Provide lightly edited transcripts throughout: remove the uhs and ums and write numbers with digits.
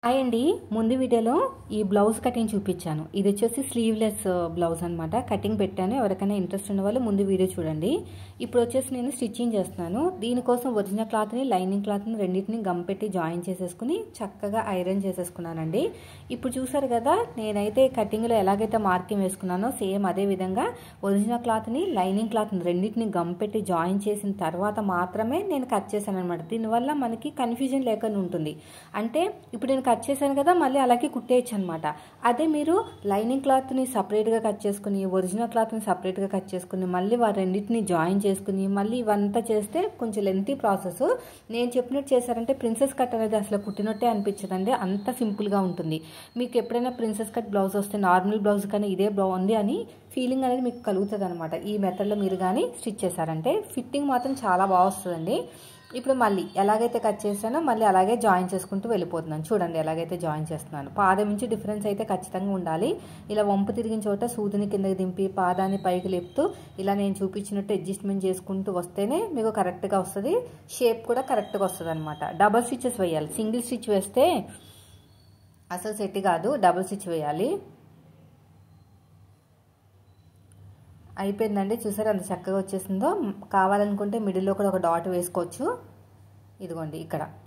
Hi అండి. ముందు వీడియోలో ఈ బ్లౌజ్ కటింగ్ చూపించాను. ఇది వచ్చేసి స్లీవ్లెస్ బ్లౌజ్ అనమాట. కటింగ్ పెట్టాను. ఎవరికైనా ఇంట్రెస్ట్ ఉన్న వాళ్ళు ముందు వీడియో చూడండి. ఇప్పుడు వచ్చేసి నేను స్టిచ్చింగ్ చేస్తున్నాను. దీనికోసం ఒరిజినల్ క్లాత్ని, లైనింగ్ క్లాత్ని రెండింటిని గమ్ పెట్టి జాయిన్ చేసేసుకుని చక్కగా ఐరన్ చేసేసుకున్నానండి. ఇప్పుడు చూసారు కదా, నేనైతే కటింగ్లో ఎలాగైతే మార్కింగ్ వేసుకున్నానో సేమ్ అదే విధంగా ఒరిజినల్ క్లాత్ని, లైనింగ్ క్లాత్ని రెండింటిని గమ్ పెట్టి జాయిన్ చేసిన తర్వాత మాత్రమే నేను కట్ చేశాను అనమాట. దీనివల్ల మనకి కన్ఫ్యూజన్ లేకుండా ఉంటుంది. అంటే ఇప్పుడు నేను కట్ చేశాను కదా, మళ్ళీ అలాగే కుట్టేయచ్చు అనమాట. అదే మీరు లైనింగ్ క్లాత్ని సపరేట్గా కట్ చేసుకుని, ఒరిజినల్ క్లాత్ని సపరేట్గా కట్ చేసుకుని, మళ్ళీ వారి రెండింటిని జాయిన్ చేసుకుని మళ్ళీ ఇవంతా చేస్తే కొంచెం లెంతీ ప్రాసెస్. నేను చెప్పినట్టు చేశారంటే ప్రిన్సెస్ కట్ అనేది అసలు కుట్టినట్టే అనిపించదండి. అంత సింపుల్గా ఉంటుంది. మీకు ఎప్పుడైనా ప్రిన్సెస్ కట్ బ్లౌజ్ వస్తే నార్మల్ బ్లౌజ్ కానీ ఇదే బాగుంది అని ఫీలింగ్ అనేది మీకు కలుగుతుంది అనమాట. ఈ మెథడ్లో మీరు కానీ స్టిచ్ చేశారంటే ఫిట్టింగ్ మాత్రం చాలా బాగా వస్తుందండి. ఇప్పుడు మళ్ళీ ఎలాగైతే కట్ చేశానో మళ్ళీ అలాగే జాయిన్ చేసుకుంటూ వెళ్ళిపోతున్నాను. చూడండి ఎలాగైతే జాయిన్ చేస్తున్నాను. పాదం నుంచి డిఫరెన్స్ అయితే ఖచ్చితంగా ఉండాలి. ఇలా వంపు తిరిగిన చోట సూదిని కిందకి దింపి పాదాన్ని పైకి లేపుతూ ఇలా నేను చూపించినట్టు అడ్జస్ట్మెంట్ చేసుకుంటూ వస్తేనే మీకు కరెక్ట్గా వస్తుంది. షేప్ కూడా కరెక్ట్గా వస్తుంది అనమాట. డబల్ స్టిచెస్ వేయాలి. సింగిల్ స్టిచ్ వేస్తే అసలు సెట్ కాదు. డబుల్ స్టిచ్ వేయాలి. అయిపోయిందండి. చూసారు అంత చక్కగా వచ్చేసిందో. కావాలనుకుంటే మిడిల్లో కూడా ఒక డాట్ వేసుకోవచ్చు. ఇదిగోండి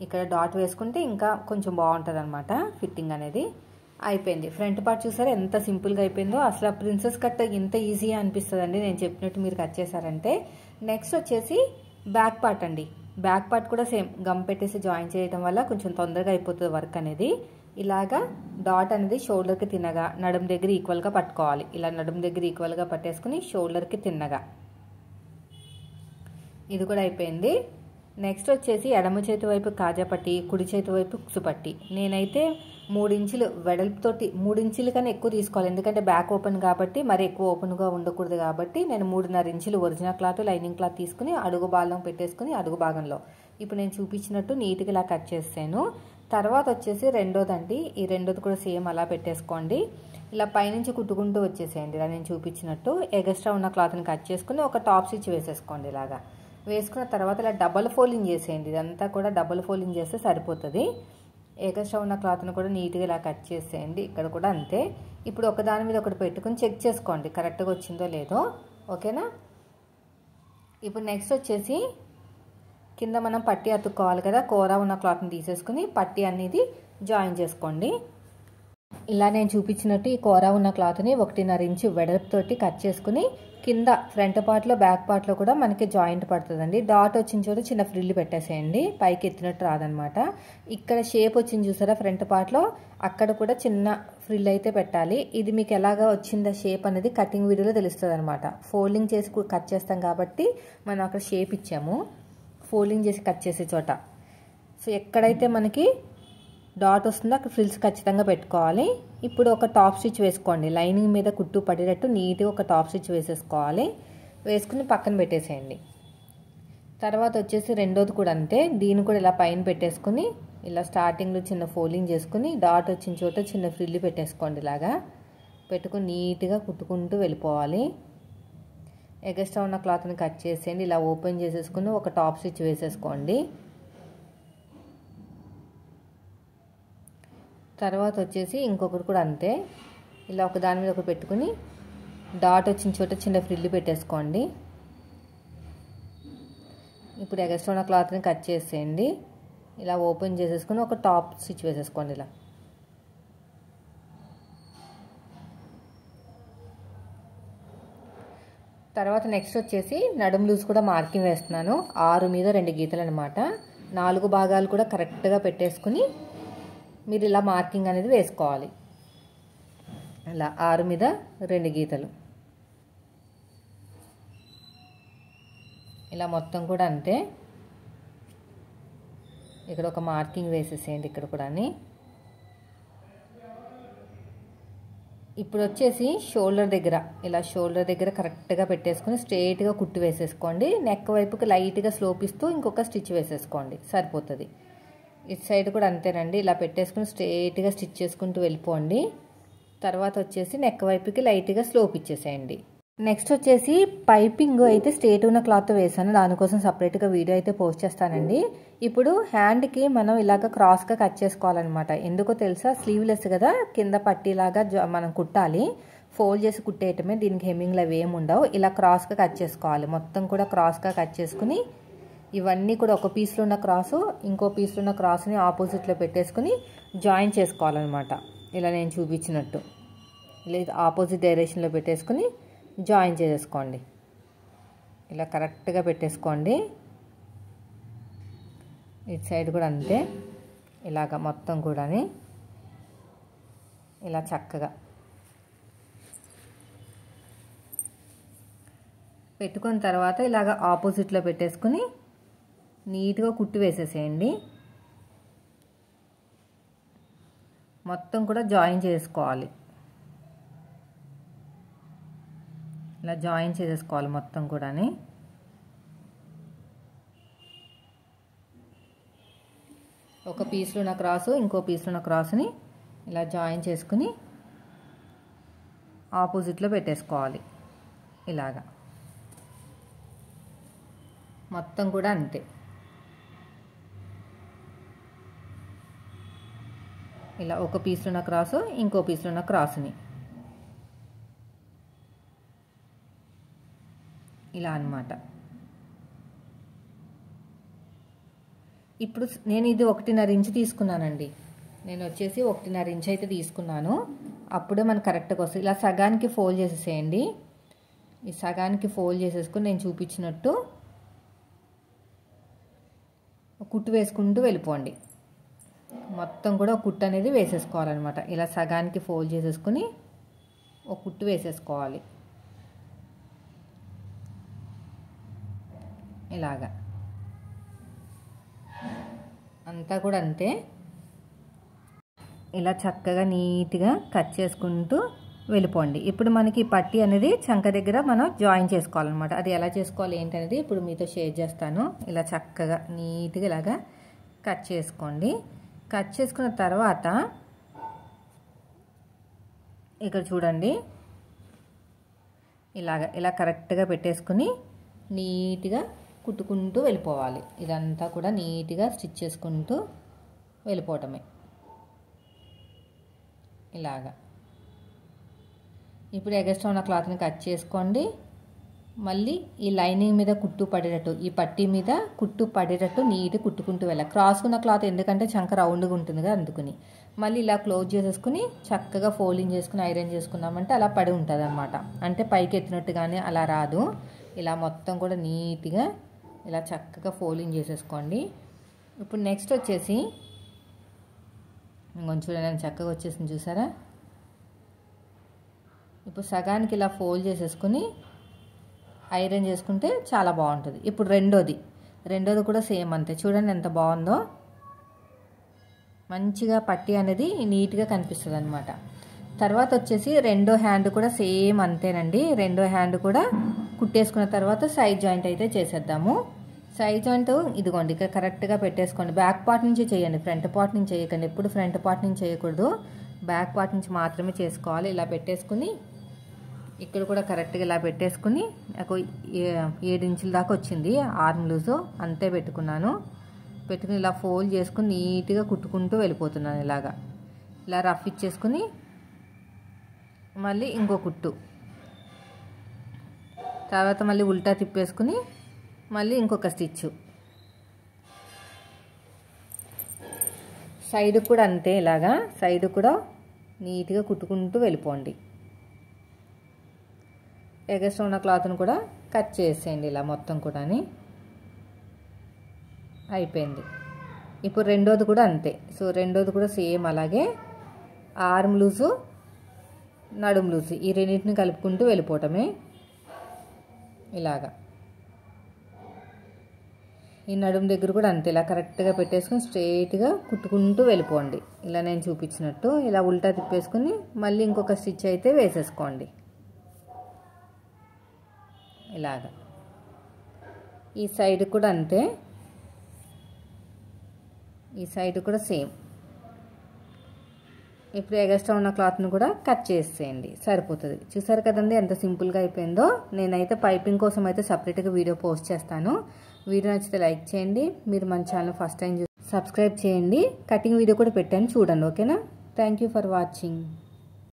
ఇక్కడ డాట్ వేసుకుంటే ఇంకా కొంచెం బాగుంటుంది అనమాట ఫిట్టింగ్ అనేది. అయిపోయింది. ఫ్రంట్ పార్ట్ చూసారా ఎంత సింపుల్గా అయిపోయిందో. అసలు ప్రిన్సెస్ కట్ ఇంత ఈజీగా అనిపిస్తుందండి నేను చెప్పినట్టు మీరు కట్ చేశారంటే. నెక్స్ట్ వచ్చేసి బ్యాక్ పార్ట్ అండి. బ్యాక్ పార్ట్ కూడా సేమ్ గమ్ పెట్టేసి జాయిన్ చేయడం వల్ల కొంచెం తొందరగా అయిపోతుంది వర్క్ అనేది. ఇలాగా డాట్ అనేది షోల్డర్కి తిన్నగా నడుము దగ్గర ఈక్వల్గా పట్టుకోవాలి. ఇలా నడుము దగ్గర ఈక్వల్గా పట్టేసుకుని షోల్డర్కి తిన్నగా. ఇది కూడా అయిపోయింది. నెక్స్ట్ వచ్చేసి ఎడమ చేతి వైపు కాజా పట్టి, కుడి చేతి వైపు కుక్సు పట్టి. నేనైతే 3 ఇంచులు వెడల్పుతోటి 3 ఇంచుల కన్నా ఎక్కువ తీసుకోవాలి. ఎందుకంటే బ్యాక్ ఓపెన్ కాబట్టి మరి ఎక్కువ ఓపెన్గా ఉండకూడదు కాబట్టి నేను 3.5 ఇంచులు ఒరిజినల్ క్లాత్, లైనింగ్ క్లాత్ తీసుకుని అడుగు భాగం పెట్టేసుకుని అడుగు భాగంలో ఇప్పుడు నేను చూపించినట్టు నీట్గా ఇలా కట్ చేసాను. తర్వాత వచ్చేసి రెండోదండి. ఈ రెండోది కూడా సేమ్ అలా పెట్టేసుకోండి. ఇలా పైనుంచి కుట్టుకుంటూ వచ్చేసేయండి. ఇలా నేను చూపించినట్టు ఎగస్ట్రా ఉన్న క్లాత్ని కట్ చేసుకుని ఒక టాప్ స్టిచ్ వేసేసుకోండి. ఇలాగా వేసుకున్న తర్వాత ఇలా డబల్ ఫోల్డింగ్ చేసేయండి. ఇదంతా కూడా డబల్ ఫోల్డింగ్ చేస్తే సరిపోతుంది. ఎగస్ట్రా ఉన్న క్లాత్ని కూడా నీట్గా ఇలా కట్ చేసేయండి. ఇక్కడ కూడా అంతే. ఇప్పుడు ఒకదాని మీద ఒకటి పెట్టుకుని చెక్ చేసుకోండి కరెక్ట్గా వచ్చిందో లేదో. ఓకేనా. ఇప్పుడు నెక్స్ట్ వచ్చేసి కింద మనం పట్టీ అతుక్కోవాలి కదా. కూర ఉన్న క్లాత్ని తీసేసుకుని పట్టీ అనేది జాయిన్ చేసుకోండి. ఇలా నేను చూపించినట్టు ఈ కూర ఉన్న క్లాత్ని 1.5 ఇంచు వెడల్పుతోటి కట్ చేసుకుని కింద ఫ్రంట్ పార్ట్లో బ్యాక్ పార్ట్లో కూడా మనకి జాయింట్ పడుతుందండి. డాట్ వచ్చిన చోట చిన్న ఫ్రిల్ పెట్టేసేయండి. పైకి ఎత్తినట్టు రాదనమాట. ఇక్కడ షేప్ వచ్చింది చూసారా ఫ్రంట్ పార్ట్లో, అక్కడ కూడా చిన్న ఫ్రిల్ అయితే పెట్టాలి. ఇది మీకు ఎలాగా వచ్చిందా షేప్ అనేది కటింగ్ వీడియోలో తెలుస్తుంది అనమాట. ఫోల్డింగ్ చేసి కట్ చేస్తాం కాబట్టి మనం అక్కడ షేప్ ఇచ్చాము. ఫోల్డింగ్ చేసి కట్ చేసే చోట సో ఎక్కడైతే మనకి డాట్ వస్తుందో అక్కడ ఫ్రిల్స్ ఖచ్చితంగా పెట్టుకోవాలి. ఇప్పుడు ఒక టాప్ స్టిచ్ వేసుకోండి. లైనింగ్ మీద కుట్టు పడేటట్టు నీట్గా ఒక టాప్ స్టిచ్ వేసేసుకోవాలి. వేసుకుని పక్కన పెట్టేసేయండి. తర్వాత వచ్చేసి రెండోది కూడా అంతే. దీన్ని కూడా ఇలా పైన పెట్టేసుకుని ఇలా స్టార్టింగ్లో చిన్న ఫోల్డింగ్ చేసుకుని డాట్ వచ్చిన చోట చిన్న ఫ్రిల్ పెట్టేసుకోండి. ఇలాగా పెట్టుకుని నీట్గా కుట్టుకుంటూ వెళ్ళిపోవాలి. ఎగస్ట్రా ఉన్న క్లాత్ని కట్ చేసేయండి. ఇలా ఓపెన్ చేసేసుకుని ఒక టాప్ స్టిచ్ వేసేసుకోండి. తర్వాత వచ్చేసి ఇంకొకటి కూడా అంతే. ఇలా ఒక దాని మీద ఒకటి పెట్టుకుని డాట్ వచ్చిన చోట చిన్న ఫ్రిల్ పెట్టేసుకోండి. ఇప్పుడు ఎగస్ట్రా ఉన్న క్లాత్ని కట్ చేసేయండి. ఇలా ఓపెన్ చేసేసుకుని ఒక టాప్ స్టిచ్ వేసేసుకోండి. ఇలా తర్వాత నెక్స్ట్ వచ్చేసి నడుము లూజ్ కూడా మార్కింగ్ వేస్తున్నాను. 6 మీద 2 గీతలు అనమాట. 4 భాగాలు కూడా కరెక్ట్గా పెట్టేసుకుని మీరు ఇలా మార్కింగ్ అనేది వేసుకోవాలి. ఇలా 6 మీద 2 గీతలు ఇలా మొత్తం కూడా అంతే. ఇక్కడ ఒక మార్కింగ్ వేసేసేయండి. ఇక్కడ కూడా. ఇప్పుడు వచ్చేసి షోల్డర్ దగ్గర ఇలా షోల్డర్ దగ్గర కరెక్ట్గా పెట్టేసుకుని స్ట్రైట్గా కుట్టు వేసేసుకోండి. నెక్ వైపుకి లైట్గా స్లోప్ ఇస్తూ ఇంకొక స్టిచ్ వేసేసుకోండి. సరిపోతుంది. ఇటు సైడ్ కూడా అంతేనండి. ఇలా పెట్టేసుకుని స్ట్రైట్గా స్టిచ్ చేసుకుంటూ వెళ్ళిపోండి. తర్వాత వచ్చేసి నెక్ వైపుకి లైట్గా స్లోప్ ఇచ్చేసేయండి. నెక్స్ట్ వచ్చేసి పైపింగ్ అయితే స్ట్రేట్ ఉన్న క్లాత్ వేసాను, దానికోసం సపరేట్గా వీడియో అయితే పోస్ట్ చేస్తానండి. ఇప్పుడు హ్యాండ్కి మనం ఇలాగ క్రాస్గా కట్ చేసుకోవాలన్నమాట. ఎందుకో తెలుసా, స్లీవ్లెస్ కదా, కింద పట్టీలాగా మనం కుట్టాలి. ఫోల్డ్ చేసి కుట్టేయటమే, దీనికి హెమ్మింగ్లు అవి ఏమి ఉండవు. ఇలా క్రాస్గా కట్ చేసుకోవాలి, మొత్తం కూడా క్రాస్గా కట్ చేసుకుని ఇవన్నీ కూడా ఒక పీస్లో ఉన్న క్రాసు ఇంకో పీస్లో ఉన్న క్రాస్ని ఆపోజిట్లో పెట్టేసుకుని జాయిన్ చేసుకోవాలన్నమాట. ఇలా నేను చూపించినట్టు లేదా ఆపోజిట్ డైరెక్షన్లో పెట్టేసుకుని జాయిన్ చేసేసుకోండి. ఇలా కరెక్ట్గా పెట్టేసుకోండి. ఇటు సైడ్ కూడా అంతే, ఇలాగ మొత్తం కూడా ఇలా చక్కగా పెట్టుకున్న తర్వాత ఇలాగ ఆపోజిట్లో పెట్టేసుకుని నీట్గా కుట్టి వేసేసేయండి. మొత్తం కూడా జాయిన్ చేసుకోవాలి. ఇలా జాయిన్ చేసేసుకోవాలి మొత్తం కూడా. ఒక పీస్లో ఉన్న క్రాసు ఇంకో పీస్లో ఉన్న క్రాస్ని ఇలా జాయిన్ చేసుకుని ఆపోజిట్లో పెట్టేసుకోవాలి. ఇలాగా మొత్తం కూడా అంతే. ఇలా ఒక పీస్లో ఉన్న క్రాసు ఇంకో పీస్లో ఉన్న క్రాస్ని ఇలా అన్నమాట. ఇప్పుడు నేను ఇది 1.5 ఇంచ్ తీసుకున్నానండి. నేను వచ్చేసి 1.5 ఇంచ్ అయితే తీసుకున్నాను. అప్పుడే మనకు కరెక్ట్గా వస్తుంది. ఇలా సగానికి ఫోల్డ్ చేసేసేయండి. ఈ సగానికి ఫోల్డ్ చేసేసుకుని నేను చూపించినట్టు కుట్టు వేసుకుంటూ వెళ్ళిపోండి. మొత్తం కూడా ఒక కుట్టు అనేది వేసేసుకోవాలన్నమాట. ఇలా సగానికి ఫోల్డ్ చేసేసుకుని ఒక కుట్టు వేసేసుకోవాలి. ఇలాగా అంతా కూడా అంతే. ఇలా చక్కగా నీట్గా కట్ చేసుకుంటూ వెళ్ళిపోండి. ఇప్పుడు మనకి పట్టీ అనేది చంక దగ్గర మనం జాయిన్ చేసుకోవాలన్నమాట. అది ఎలా చేసుకోవాలి ఏంటనేది ఇప్పుడు మీతో షేర్ చేస్తాను. ఇలా చక్కగా నీట్గా ఇలాగా కట్ చేసుకోండి. కట్ చేసుకున్న తర్వాత ఇక్కడ చూడండి, ఇలా కరెక్ట్గా పెట్టేసుకుని నీట్గా కుట్టుకుంటూ వెళ్ళిపోవాలి. ఇదంతా కూడా నీట్గా స్టిచ్ చేసుకుంటూ వెళ్ళిపోవటమే. ఇలాగా ఇప్పుడు ఎగస్ట్రా ఉన్న క్లాత్ని కట్ చేసుకోండి. మళ్ళీ ఈ లైనింగ్ మీద కుట్టు పడేటట్టు, ఈ పట్టీ మీద కుట్టు పడేటట్టు నీట్గా కుట్టుకుంటూ వెళ్ళాలి. క్రాస్ ఉన్న క్లాత్ ఎందుకంటే చంక రౌండ్గా ఉంటుంది కదా, అందుకుని మళ్ళీ ఇలా క్లోజ్ చేసేసుకుని చక్కగా ఫోల్డింగ్ చేసుకుని ఐరన్ చేసుకున్నామంటే అలా పడి ఉంటుంది అన్నమాట. అంటే పైకి ఎత్తినట్టుగానే అలా రాదు. ఇలా మొత్తం కూడా నీట్గా ఇలా చక్కగా ఫోల్డింగ్ చేసేసుకోండి. ఇప్పుడు నెక్స్ట్ వచ్చేసి కొంచెం చూడండి చక్కగా వచ్చేసింది చూసారా. ఇప్పుడు సగానికి ఇలా ఫోల్డ్ చేసేసుకుని ఐరన్ చేసుకుంటే చాలా బాగుంటుంది. ఇప్పుడు రెండోది కూడా సేమ్ అంతే. చూడండి ఎంత బాగుందో, మంచిగా పట్టీ అనేది నీట్గా కనిపిస్తుంది అనమాట. తర్వాత వచ్చేసి రెండో హ్యాండ్ కూడా సేమ్ అంతేనండి. రెండో హ్యాండ్ కూడా కుట్టేసుకున్న తర్వాత సైడ్ జాయింట్ అయితే చేసేద్దాము. సైడ్ జాయింట్ ఇదిగోండి ఇక్కడ కరెక్ట్గా పెట్టేసుకోండి. బ్యాక్ పార్ట్ నుంచి చేయండి, ఫ్రంట్ పార్ట్ నుంచి చేయకండి. ఎప్పుడు ఫ్రంట్ పార్ట్ నుంచి చేయకూడదు, బ్యాక్ పార్ట్ నుంచి మాత్రమే చేసుకోవాలి. ఇలా పెట్టేసుకుని ఇక్కడ కూడా కరెక్ట్గా ఇలా పెట్టేసుకుని నాకు 7 ఇంచుల దాకా వచ్చింది ఆర్మ్ లూజు, అంతే పెట్టుకున్నాను. పెట్టుకుని ఇలా ఫోల్డ్ చేసుకుని నీట్గా కుట్టుకుంటూ వెళ్ళిపోతున్నాను. ఇలా రఫ్ ఇచ్చేసుకుని మళ్ళీ ఇంకో కుట్టు, తర్వాత మళ్ళీ ఉల్టా తిప్పేసుకుని మళ్ళీ ఇంకొక స్టిచ్. సైడ్ కూడా అంతే, ఇలాగా సైడ్ కూడా నీట్గా కుట్టుకుంటూ వెళ్ళిపోండి. ఎగస్ట్రా ఉన్న క్లాత్ను కూడా కట్ చేసేయండి. ఇలా మొత్తం కూడా అయిపోయింది. ఇప్పుడు రెండోది కూడా అంతే. సో రెండోది కూడా సేమ్ అలాగే ఆర్మ్ లూజు నడుము లూజు ఈ రెండింటిని కలుపుకుంటూ వెళ్ళిపోవటమే. ఇలాగా ఈ నడుము దగ్గర కూడా అంతే, ఇలా కరెక్ట్గా పెట్టేసుకుని స్ట్రైట్గా కుట్టుకుంటూ వెళ్ళిపోండి. ఇలా నేను చూపించినట్టు ఇలా ఉల్టా తిప్పేసుకుని మళ్ళీ ఇంకొక స్టిచ్ అయితే వేసేసుకోండి. ఇలాగా ఈ సైడ్ కూడా అంతే, ఈ సైడ్ కూడా సేమ్. ఇప్పుడు ఎగస్ట్రా ఉన్న క్లాత్ను కూడా కట్ చేసేయండి, సరిపోతుంది. చూసారు కదండి ఎంత సింపుల్గా అయిపోయిందో. నేనైతే పైపింగ్ కోసం అయితే సపరేట్గా వీడియో పోస్ట్ చేస్తాను. వీడియో నచ్చితే లైక్ చేయండి. మీరు మన ఛానల్ ఫస్ట్ టైం సబ్స్క్రైబ్ చేయండి. కటింగ్ వీడియో కూడా పెట్టాను, చూడండి. ఓకేనా? Thank you for watching.